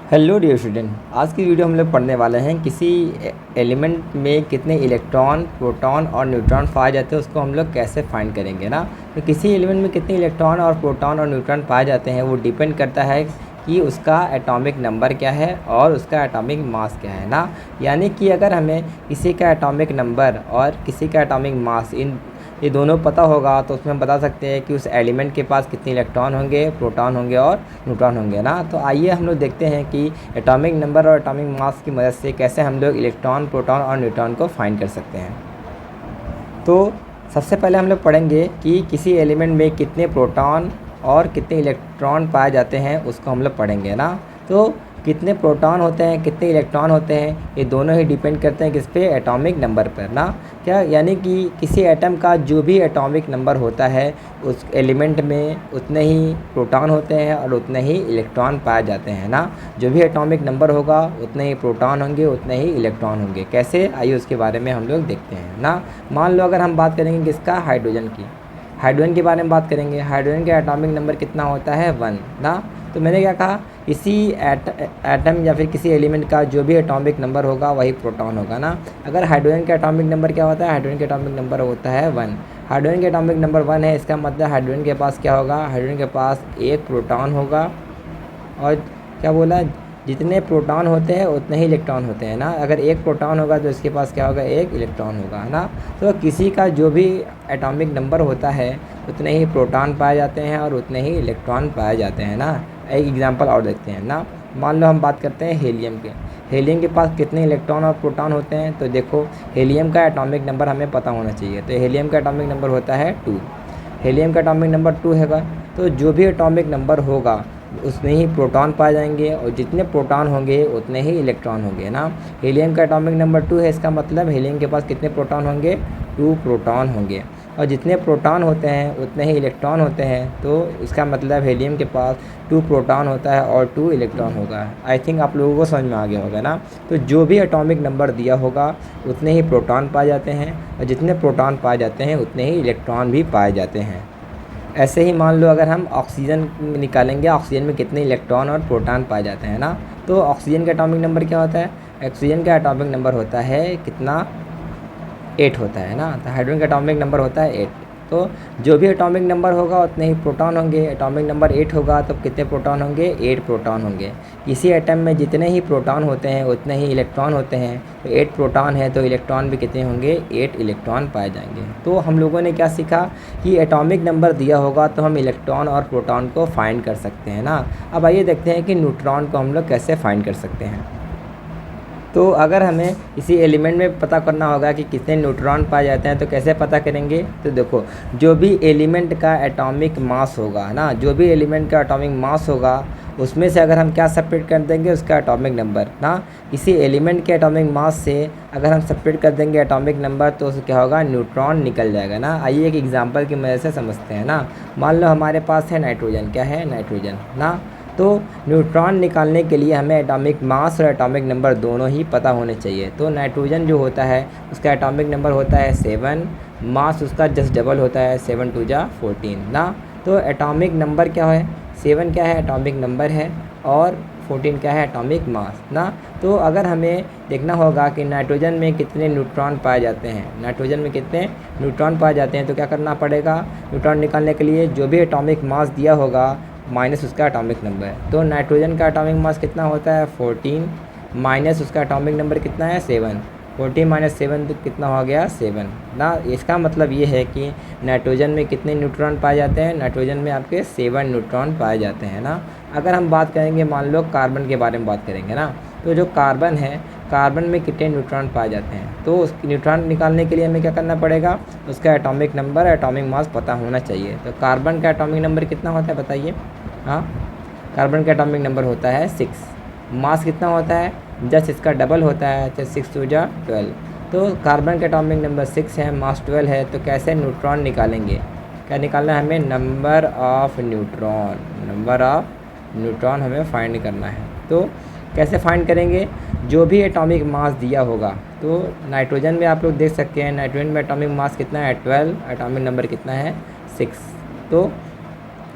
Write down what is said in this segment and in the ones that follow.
Hello dear student, आज की video हम लोग पढ़ने वाले हैं किसी एलिमेंट में कितने इलेक्ट्रॉन, प्रोटॉन और न्यूट्रॉन पाए जाते हैं उसको हम लोग कैसे फाइंड करेंगे ना। तो किसी एलिमेंट में कितने इलेक्ट्रॉन और प्रोटॉन और न्यूट्रॉन पाए जाते हैं वो डिपेंड करता है कि उसका एटॉमिक नंबर क्या है और उसका एटॉमिक मास क्या है ना। यानी कि अगर हमें किसी का एटॉमिक नंबर और किसी का एटॉमिक मास ये दोनों पता होगा तो उसमें हम बता सकते हैं कि उस एलिमेंट के पास कितने इलेक्ट्रॉन होंगे, प्रोटॉन होंगे और न्यूट्रॉन होंगे ना। तो आइए हम लोग देखते हैं कि एटॉमिक नंबर और एटॉमिक मास की मदद से कैसे हम लोग इलेक्ट्रॉन, प्रोटॉन और न्यूट्रॉन को फाइंड कर सकते हैं। तो सबसे पहले हम लोग पढ़ेंगे कि किसी एलिमेंट में कितने प्रोटॉन और कितने इलेक्ट्रॉन पाए जाते हैं उसको हम लोग पढ़ेंगे ना। तो कितने प्रोटॉन होते हैं, कितने इलेक्ट्रॉन होते हैं, ये दोनों ही डिपेंड करते हैं किस पे, एटॉमिक नंबर पर ना। क्या यानी कि किसी एटम का जो भी एटॉमिक नंबर होता है उस एलिमेंट में उतने ही प्रोटॉन होते हैं और उतने ही इलेक्ट्रॉन पाए जाते हैं ना। जो भी एटॉमिक नंबर होगा उतने ही प्रोटॉन होंगे, उतने ही इलेक्ट्रॉन होंगे। कैसे, आइए उसके बारे में हम लोग देखते हैं ना। मान लो अगर हम बात करेंगे किसका, हाइड्रोजन की, हाइड्रोजन के बारे में बात करेंगे। हाइड्रोजन का एटॉमिक नंबर कितना होता है, 1 ना। तो मैंने क्या कहा, किसी एटम या फिर किसी एलिमेंट का जो भी एटॉमिक नंबर होगा वही प्रोटॉन होगा ना। अगर हाइड्रोजन का एटॉमिक नंबर क्या होता है, हाइड्रोजन का एटॉमिक नंबर होता है 1। हाइड्रोजन का एटॉमिक नंबर 1 है, इसका मतलब हाइड्रोजन के पास क्या होगा, हाइड्रोजन के पास एक प्रोटॉन होगा और क्या बोला, जितने प्रोटॉन होते हैं उतने ही इलेक्ट्रॉन होते हैं ना। अगर एक प्रोटॉन होगा तो इसके पास क्या होगा, एक इलेक्ट्रॉन होगा ना। तो किसी का जो भी एटॉमिक नंबर होता है उतने ही प्रोटॉन पाए जाते हैं और उतने ही इलेक्ट्रॉन पाए जाते हैं ना। एक एग्जांपल और देखते हैं ना। मान लो हम बात करते हैं हीलियम के। हीलियम के पास कितने इलेक्ट्रॉन और प्रोटॉन होते हैं, तो देखो हीलियम का एटॉमिक नंबर हमें पता होना चाहिए। तो हीलियम का एटॉमिक नंबर होता है 2। हीलियम का एटॉमिक नंबर 2 हैगा, तो जो भी एटॉमिक नंबर होगा उसमें ही प्रोटॉन पाए जाएंगे और जितने प्रोटॉन होंगे उतने ही इलेक्ट्रॉन होंगे ना। हीलियम का एटॉमिक नंबर 2 है, इसका मतलब हीलियम के पास कितने प्रोटॉन होंगे, 2 प्रोटॉन होंगे और जितने प्रोटॉन होते हैं उतने ही इलेक्ट्रॉन होते हैं। तो इसका मतलब हीलियम के पास 2 प्रोटॉन होता है और 2 इलेक्ट्रॉन होगा। आई थिंक आप लोगों को समझ में आ गया होगा ना। तो जो भी एटॉमिक नंबर दिया होगा उतने ही प्रोटॉन पाए जाते हैं और जितने प्रोटॉन पाए जाते हैं उतने ही इलेक्ट्रॉन भी पाए जाते हैं। ऐसे ही मान लो अगर हम ऑक्सीजन निकालेंगे, ऑक्सीजन में कितने इलेक्ट्रॉन और प्रोटॉन पाए जाते हैं ना। तो ऑक्सीजन का एटॉमिक नंबर क्या होता है, ऑक्सीजन का एटॉमिक नंबर होता है कितना, 8 होता है ना। तो हाइड्रोजन का एटॉमिक नंबर होता है 8। तो जो भी एटॉमिक नंबर होगा उतने ही प्रोटॉन होंगे। एटॉमिक नंबर 8 होगा तो कितने प्रोटॉन होंगे, 8 प्रोटॉन होंगे। किसी एटम में जितने ही प्रोटॉन होते हैं उतने ही इलेक्ट्रॉन होते हैं। तो 8 प्रोटॉन है तो इलेक्ट्रॉन भी कितने होंगे, 8 इलेक्ट्रॉन पाए जाएंगे। तो हम लोगों ने क्या सीखा कि एटॉमिक नंबर दिया होगा तो हम इलेक्ट्रॉन और प्रोटॉन को फाइंड कर सकते हैं ना। अब आइए देखते हैं कि न्यूट्रॉन को हम लोग कैसे फाइंड कर सकते हैं। तो अगर हमें किसी एलिमेंट में पता करना होगा कि कितने न्यूट्रॉन पाए जाते हैं तो कैसे पता करेंगे। तो देखो, जो भी एलिमेंट का एटॉमिक मास होगा ना, जो भी एलिमेंट का एटॉमिक मास होगा उसमें से अगर हम क्या सेपरेट कर देंगे, उसका एटॉमिक नंबर ना। किसी एलिमेंट के एटॉमिक मास से अगर हम सेपरेट कर देंगे एटॉमिक नंबर तो उससे क्या होगा, न्यूट्रॉन निकल जाएगा ना। आइए एक एग्जांपल की मदद से समझते हैं ना। मान लो हमारे पास है नाइट्रोजन, क्या है, नाइट्रोजन ना। तो न्यूट्रॉन निकालने के लिए हमें एटॉमिक मास और एटॉमिक नंबर दोनों ही पता होने चाहिए। तो नाइट्रोजन जो होता है उसका एटॉमिक नंबर होता है 7, मास उसका जस्ट डबल होता है 7 × 2 = 14 ना। तो एटॉमिक नंबर क्या है, 7 क्या है, एटॉमिक नंबर है और 14 क्या है, एटॉमिक मास ना। तो अगर हमें देखना होगा कि नाइट्रोजन में कितने न्यूट्रॉन पाए जाते हैं, नाइट्रोजन में कितने न्यूट्रॉन पाए जाते हैं, तो क्या करना पड़ेगा, न्यूट्रॉन निकालने के लिए जो भी एटॉमिक मास दिया होगा माइनस उसका एटॉमिक नंबर। तो नाइट्रोजन का एटॉमिक मास कितना होता है, 14 माइनस उसका एटॉमिक नंबर कितना है, 7। 14 - 7 तो कितना हो गया, 7 ना। इसका मतलब ये है कि नाइट्रोजन में कितने न्यूट्रॉन पाए जाते हैं, नाइट्रोजन में आपके 7 न्यूट्रॉन पाए जाते हैं ना। अगर हम बात करेंगे, मान लो कार्बन के बारे में बात करेंगे ना। तो जो कार्बन है, कार्बन में कितने न्यूट्रॉन पाए जाते हैं, तो उस न्यूट्रॉन निकालने के लिए हमें क्या करना पड़ेगा, उसका एटॉमिक नंबर, एटॉमिक मास पता होना चाहिए। तो कार्बन का एटॉमिक नंबर कितना होता है बताइए। हाँ, कार्बन का एटॉमिक नंबर होता है 6। मास कितना होता है, जस्ट इसका डबल होता है, तो 6 × 2 = 12। तो कार्बन का एटॉमिक नंबर 6 है, मास 12 है। तो कैसे न्यूट्रॉन निकालेंगे, क्या निकालना है हमें, number of neutron, number of neutron हमें फाइंड करना है। तो कैसे फाइंड करेंगे, जो भी एटॉमिक मास दिया होगा। तो नाइट्रोजन में आप लोग देख सकते हैं, नाइट्रोजन में एटॉमिक मास कितना है, 12, एटॉमिक नंबर कितना है, 6। तो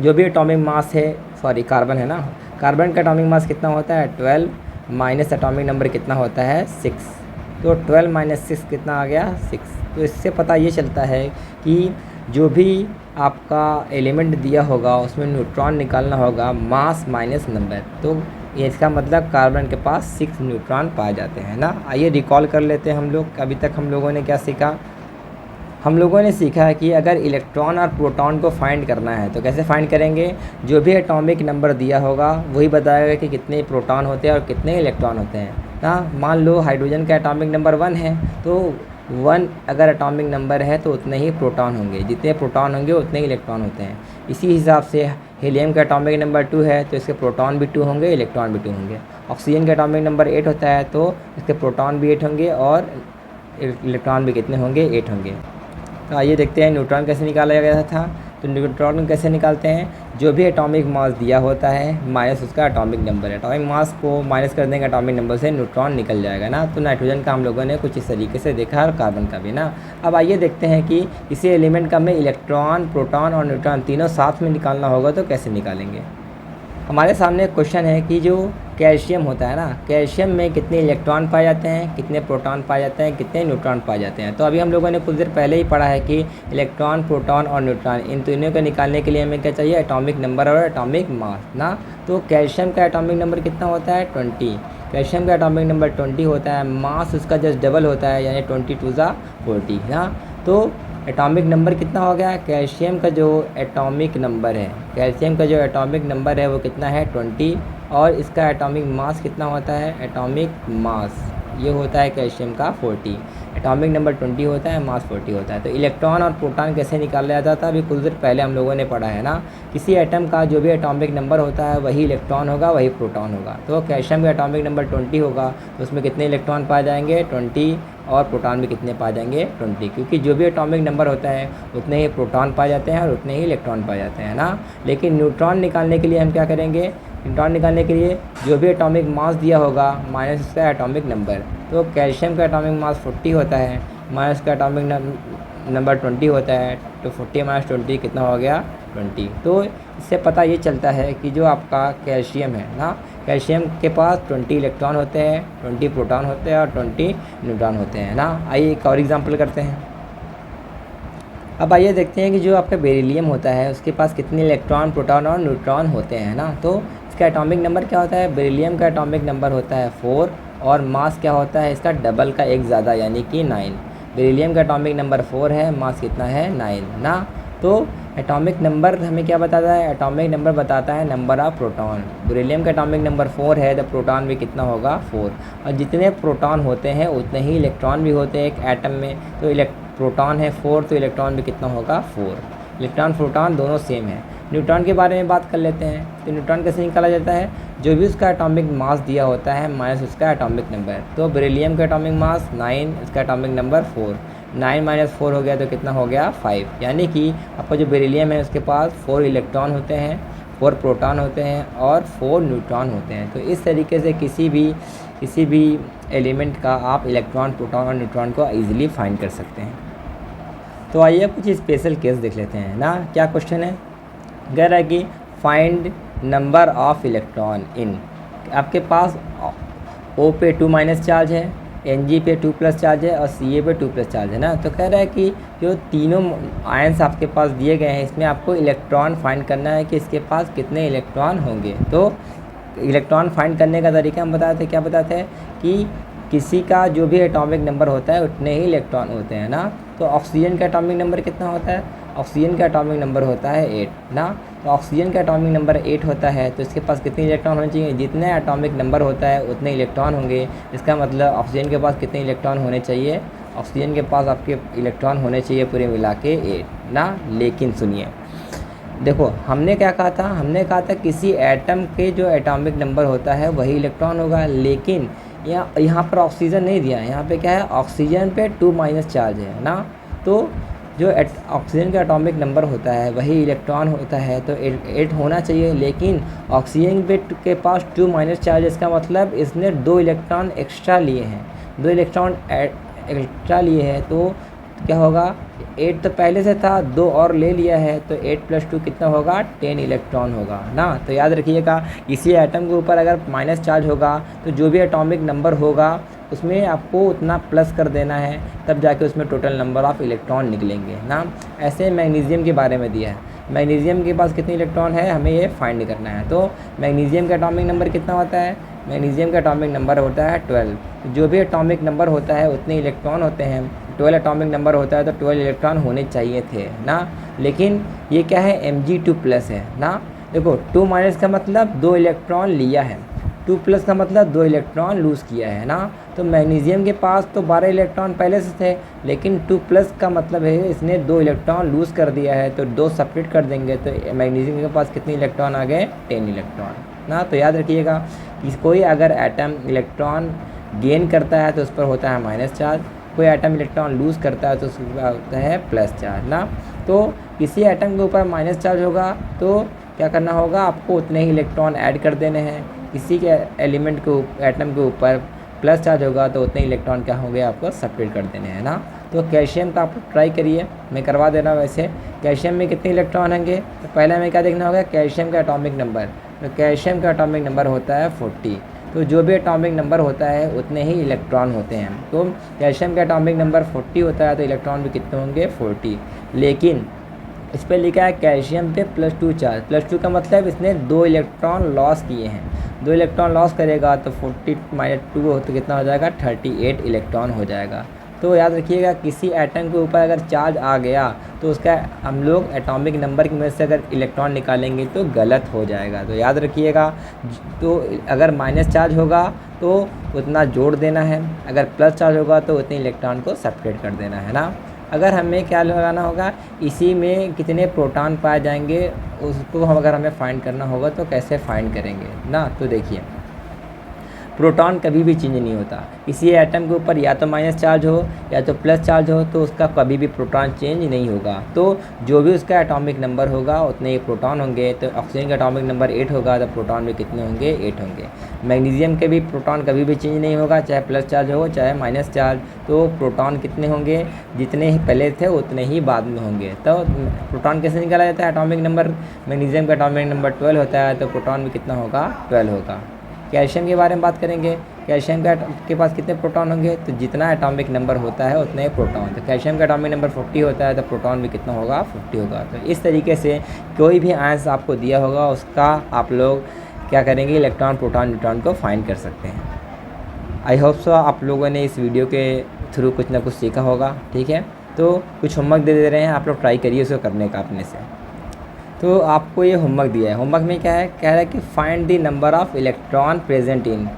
जो भी एटॉमिक मास है, सॉरी कार्बन है ना, कार्बन का एटॉमिक मास कितना होता है 12 माइनस एटॉमिक नंबर कितना होता है 6, तो 12 माइनस 6 कितना आ गया 6। तो इससे पता ये चलता है कि जो भी आपका एलिमेंट दिया होगा उसमें न्यूट्रॉन निकालना होगा मास माइनस नंबर, तो इसका मतलब कार्बन के पास 6 न्यूट्रॉन पाए जाते हैं ना। आइए रिकॉल कर लेते हैं हम लोग। अभी तक हम लोगों ने क्या सीखा, हम लोगों ने सीखा है कि अगर इलेक्ट्रॉन और प्रोटॉन को फाइंड करना है तो कैसे फाइंड करेंगे, जो भी एटॉमिक नंबर दिया होगा वही बताएगा कि कितने प्रोटॉन होते हैं और कितने इलेक्ट्रॉन होते हैं ना। मान लो हाइड्रोजन का एटॉमिक नंबर 1 है, तो 1 अगर एटॉमिक नंबर है तो उतने ही प्रोटॉन होंगे, जितने प्रोटॉन होंगे उतने ही इलेक्ट्रॉन होते हैं। इसी हिसाब से हीलियम का एटॉमिक नंबर 2 है तो इसके प्रोटॉन भी 2 होंगे, इलेक्ट्रॉन भी 2 होंगे। ऑक्सीजन का एटॉमिक नंबर 8 होता है तो इसके प्रोटॉन भी 8 होंगे और इलेक्ट्रॉन भी कितने होंगे 8 होंगे। तो आइए देखते हैं न्यूट्रॉन कैसे निकाला गया था। तो न्यूट्रॉन कैसे निकालते हैं, जो भी एटॉमिक मास दिया होता है माइनस उसका एटॉमिक नंबर, एटॉमिक मास को माइनस कर देंगे एटॉमिक नंबर से, न्यूट्रॉन निकल जाएगा ना। तो नाइट्रोजन का हम लोगों ने कुछ इस तरीके से देखा और कार्बन का भी ना। अब आइए देखते हैं कि किसी एलिमेंट का हमें इलेक्ट्रॉन, प्रोटॉन और न्यूट्रॉन तीनों साथ में निकालना होगा तो कैसे निकालेंगे। हमारे सामने एक क्वेश्चन है कि जो कैल्शियम होता है ना, कैल्शियम में कितने इलेक्ट्रॉन पाए जाते हैं, कितने प्रोटॉन पाए जाते हैं, कितने न्यूट्रॉन पाए जाते हैं। तो अभी हम लोगों ने कुछ देर पहले ही पढ़ा है कि इलेक्ट्रॉन, प्रोटॉन और न्यूट्रॉन इन तीनों को निकालने के लिए हमें क्या चाहिए, एटॉमिक नंबर और एटॉमिक मास ना। तो कैल्शियम का एटॉमिक नंबर कितना होता है 20, कैल्शियम का एटॉमिक नंबर 20 होता है, मास उसका जस्ट डबल होता है यानी 20⁻⁴ ना। तो एटॉमिक नंबर कितना हो गया, कैल्शियम का जो एटॉमिक नंबर है, कैल्शियम का जो एटॉमिक नंबर है वो कितना है 20 और इसका एटॉमिक मास कितना होता है, एटॉमिक मास ये होता है कैल्शियम का 40, एटॉमिक नंबर 20 होता है, मास 40 होता है। तो इलेक्ट्रॉन और प्रोटॉन कैसे निकाला जाता था अभी कुछ देर पहले हम लोगों ने पढ़ा है ना। किसी एटम का जो भी एटॉमिक नंबर होता है वही इलेक्ट्रॉन होगा वही प्रोटॉन होगा। तो कैल्शियम का एटॉमिक नंबर 20 होगा तो उसमें कितने इलेक्ट्रॉन पाए जाएंगे 20 और प्रोटॉन भी कितने पाए जाएंगे 20, क्योंकि जो भी एटॉमिक नंबर होता है उतने ही प्रोटॉन पाए जाते हैं और उतने ही इलेक्ट्रॉन पाए जाते हैं ना। लेकिन न्यूट्रॉन निकालने के लिए हम क्या करेंगे, न्यूट्रॉन निकालने के लिए जो भी एटॉमिक मास दिया होगा माइनस उसका एटॉमिक नंबर। तो कैल्शियम का एटॉमिक मास 40 होता है, माइनस का एटॉमिक नंबर 20 होता है, तो 40 माइनस 20 कितना हो गया 20। तो इससे पता ये चलता है कि जो आपका कैल्शियम है ना, कैल्शियम के पास 20 इलेक्ट्रॉन होते हैं, 20 प्रोटॉन होते हैं और 20 न्यूट्रॉन होते हैं ना। आइए एक और एग्जांपल करते हैं। अब आइए देखते हैं कि जो आपका बेरिलियम होता है उसके पास कितने इलेक्ट्रॉन, प्रोटॉन और न्यूट्रॉन होते हैं ना। तो इसका एटॉमिक नंबर क्या होता है, बेरिलियम का एटॉमिक नंबर होता है 4 और मास क्या होता है इसका डबल का एक ज़्यादा यानी कि 9। बेरिलियम का एटॉमिक नंबर 4 है, मास कितना है 9 ना। तो एटॉमिक नंबर हमें क्या बताता है, एटॉमिक नंबर बताता है नंबर ऑफ प्रोटॉन। बेरिलियम का एटॉमिक नंबर 4 है तो प्रोटॉन भी कितना होगा 4, और जितने प्रोटॉन होते हैं उतने ही इलेक्ट्रॉन भी होते हैं एक एटम में। तो प्रोटॉन है 4 तो इलेक्ट्रॉन भी कितना होगा 4, इलेक्ट्रॉन प्रोटॉन दोनों सेम है। न्यूट्रॉन के बारे में बात कर लेते हैं। तो न्यूट्रॉन कैसे निकाला जाता है, जो भी उसका एटॉमिक मास दिया होता है माइनस उसका एटॉमिक नंबर। तो बेरिलियम का एटॉमिक मास 9, इसका एटॉमिक नंबर 4, 9 माइनस 4 हो गया तो कितना हो गया 5। यानी कि आपका जो बेरिलियम है उसके पास 4 इलेक्ट्रॉन होते हैं, 4 प्रोटॉन होते हैं और 4 न्यूट्रॉन होते हैं। तो इस तरीके से किसी भी एलिमेंट का आप इलेक्ट्रॉन, प्रोटॉन और न्यूट्रॉन को ईजिली फाइंड कर सकते हैं। तो आइए कुछ स्पेशल केस देख लेते हैं ना। क्या क्वेश्चन है, कह रहा है कि find number of electron in, आपके पास O पे 2 माइनस चार्ज है, Ng पे 2 प्लस चार्ज है और Ca पे 2 प्लस चार्ज है ना। तो कह रहा है कि जो तीनों आयंस आपके पास दिए गए हैं इसमें आपको इलेक्ट्रॉन फाइंड करना है कि इसके पास कितने इलेक्ट्रॉन होंगे। तो इलेक्ट्रॉन फाइंड करने का तरीका हम बताते हैं, क्या बताते हैं कि किसी का जो भी एटॉमिक नंबर होता है उतने ही इलेक्ट्रॉन होते हैं ना। तो ऑक्सीजन का एटॉमिक नंबर कितना होता है, ऑक्सीजन का एटॉमिक नंबर होता है 8 ना। तो ऑक्सीजन का एटॉमिक नंबर 8 होता है तो इसके पास कितने इलेक्ट्रॉन होने चाहिए, जितने एटॉमिक नंबर होता है उतने इलेक्ट्रॉन होंगे। इसका मतलब ऑक्सीजन के पास कितने इलेक्ट्रॉन होने चाहिए, ऑक्सीजन के पास आपके इलेक्ट्रॉन होने चाहिए पूरे मिला के 8 ना। लेकिन सुनिए, देखो हमने क्या कहा था, हमने कहा था किसी एटम के जो एटॉमिक नंबर होता है वही इलेक्ट्रॉन होगा। लेकिन यहाँ पर ऑक्सीजन नहीं दिया, यहाँ पे क्या है, ऑक्सीजन पे 2 माइनस चार्ज है ना। तो जो ऑक्सीजन का एटॉमिक नंबर होता है वही इलेक्ट्रॉन होता है तो 8 होना चाहिए। लेकिन ऑक्सीजन के पास 2 माइनस चार्ज, इसका मतलब इसने 2 इलेक्ट्रॉन एक्स्ट्रा लिए हैं, 2 इलेक्ट्रॉन एक्स्ट्रा लिए हैं। तो क्या होगा, 8 तो पहले से था, 2 और ले लिया है, तो 8 + 2 कितना होगा, 10 इलेक्ट्रॉन होगा ना। तो याद रखिएगा, किसी एटम के ऊपर अगर माइनस चार्ज होगा तो जो भी एटॉमिक नंबर होगा उसमें आपको उतना प्लस कर देना है, तब जाके उसमें टोटल नंबर ऑफ़ इलेक्ट्रॉन निकलेंगे ना। ऐसे मैग्नीशियम के बारे में दिया है, मैग्नीशियम के पास कितने इलेक्ट्रॉन है हमें ये फाइंड करना है। तो मैग्नीशियम का एटॉमिक नंबर कितना होता है, मैग्नीशियम का एटॉमिक नंबर होता है 12। जो भी एटॉमिक नंबर होता है उतने इलेक्ट्रॉन होते हैं, 12 एटॉमिक नंबर होता है तो 12 इलेक्ट्रॉन होने चाहिए थे ना। लेकिन ये क्या है, Mg2+ है ना। देखो 2- का मतलब 2 इलेक्ट्रॉन लिया है, 2+ का मतलब 2 इलेक्ट्रॉन लूज़ किया है ना। तो मैग्नीशियम के पास तो 12 इलेक्ट्रॉन पहले से थे, लेकिन 2+ का मतलब है इसने 2 इलेक्ट्रॉन लूज़ कर दिया है, तो 2 सेपरेट कर देंगे तो मैग्नीशियम के पास कितने इलेक्ट्रॉन आ गए, 10 इलेक्ट्रॉन ना। तो याद रखिएगा कि कोई अगर एटम इलेक्ट्रॉन गेन करता है तो उस पर होता है माइनस चार्ज, कोई एटम इलेक्ट्रॉन लूज़ करता है तो उस पर होता है प्लस चार्ज ना। तो किसी एटम के ऊपर माइनस चार्ज होगा तो क्या करना होगा, आपको उतने ही इलेक्ट्रॉन ऐड कर देने हैं। किसी के एलिमेंट के एटम के ऊपर प्लस चार्ज होगा तो उतने इलेक्ट्रॉन क्या होंगे, आपको सेपरेट कर देने हैं ना। तो कैल्शियम का आप ट्राई करिए, मैं करवा दे रहा हूँ। वैसे कैल्शियम में कितने इलेक्ट्रॉन होंगे, तो पहले हमें क्या देखना होगा, कैल्शियम का एटॉमिक नंबर। तो कैल्शियम का एटॉमिक नंबर होता है 40। तो जो भी एटॉमिक नंबर होता है उतने ही इलेक्ट्रॉन होते हैं। तो कैल्शियम का एटॉमिक नंबर 40 होता है तो इलेक्ट्रॉन भी कितने होंगे, 40। लेकिन इस पर लिखा है कैल्शियम पे +2 चार्ज। +2 का मतलब इसने 2 इलेक्ट्रॉन लॉस किए हैं, 2 इलेक्ट्रॉन लॉस करेगा तो 40 - 2 हो तो कितना हो जाएगा, 38 इलेक्ट्रॉन हो जाएगा। तो याद रखिएगा, किसी एटम के ऊपर अगर चार्ज आ गया तो उसका हम लोग एटॉमिक नंबर की मदद से अगर इलेक्ट्रॉन निकालेंगे तो गलत हो जाएगा। तो याद रखिएगा, तो अगर माइनस चार्ज होगा तो उतना जोड़ देना है, अगर प्लस चार्ज होगा तो उतने इलेक्ट्रॉन को सेपरेट कर देना है ना। अगर हमें क्या लगाना होगा, इसी में कितने प्रोटॉन पाए जाएंगे उसको अगर हमें फाइंड करना होगा तो कैसे फाइंड करेंगे ना। तो देखिए, प्रोटॉन कभी भी चेंज नहीं होता, किसी एटम के ऊपर या तो माइनस चार्ज हो या तो प्लस चार्ज हो तो उसका कभी भी प्रोटॉन चेंज नहीं होगा। तो जो भी उसका एटॉमिक नंबर होगा उतने ही प्रोटॉन होंगे। तो ऑक्सीजन का एटॉमिक नंबर 8 होगा तो प्रोटॉन भी कितने होंगे, 8 होंगे। मैग्नीशियम के भी प्रोटॉन कभी भी चेंज नहीं होगा, चाहे प्लस चार्ज हो चाहे माइनस चार्ज। तो प्रोटॉन कितने होंगे, जितने ही पहले थे उतने ही बाद में होंगे। तो प्रोटॉन कैसे निकाला जाता है, एटॉमिक नंबर, मैग्नीशियम का एटॉमिक नंबर 12 होता है तो प्रोटॉन भी कितना होगा, 12 होगा। कैल्शियम के बारे में बात करेंगे, कैल्शियम के पास कितने प्रोटॉन होंगे, तो जितना एटॉमिक नंबर होता है उतने ही प्रोटॉन। तो कैल्शियम का एटॉमिक नंबर 40 होता है तो प्रोटॉन भी कितना होगा, 40 होगा। तो इस तरीके से कोई भी आंसर आपको दिया होगा उसका आप लोग क्या करेंगे, इलेक्ट्रॉन, प्रोटॉन, न्यूट्रॉन को फाइंड कर सकते हैं। आई होप सो आप लोगों ने इस वीडियो के थ्रू कुछ ना कुछ सीखा होगा। ठीक है, तो कुछ होमवर्क दे रहे हैं, आप लोग ट्राई करिए उसको करने का अपने से। तो आपको ये होमवर्क दिया है, होमवर्क में क्या है, कह रहा है कि find the number of electron present in.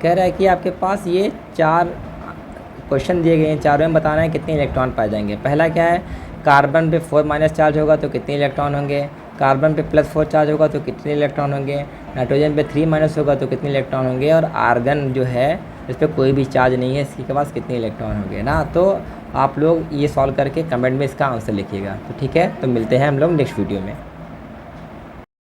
कह रहा है कि आपके पास ये 4 क्वेश्चन दिए गए हैं, चारों में बताना है कितने इलेक्ट्रॉन पाए जाएंगे। पहला क्या है, कार्बन पे 4- चार्ज होगा तो कितने इलेक्ट्रॉन होंगे, कार्बन पे +4 चार्ज होगा तो कितने इलेक्ट्रॉन होंगे, नाइट्रोजन पे 3- होगा तो कितने इलेक्ट्रॉन होंगे, और आर्गन जो है इस पर कोई भी चार्ज नहीं है, इसके पास कितने इलेक्ट्रॉन होंगे ना। तो आप लोग ये सॉल्व करके कमेंट में इसका आंसर लिखिएगा। तो ठीक है, तो मिलते हैं हम लोग नेक्स्ट वीडियो में।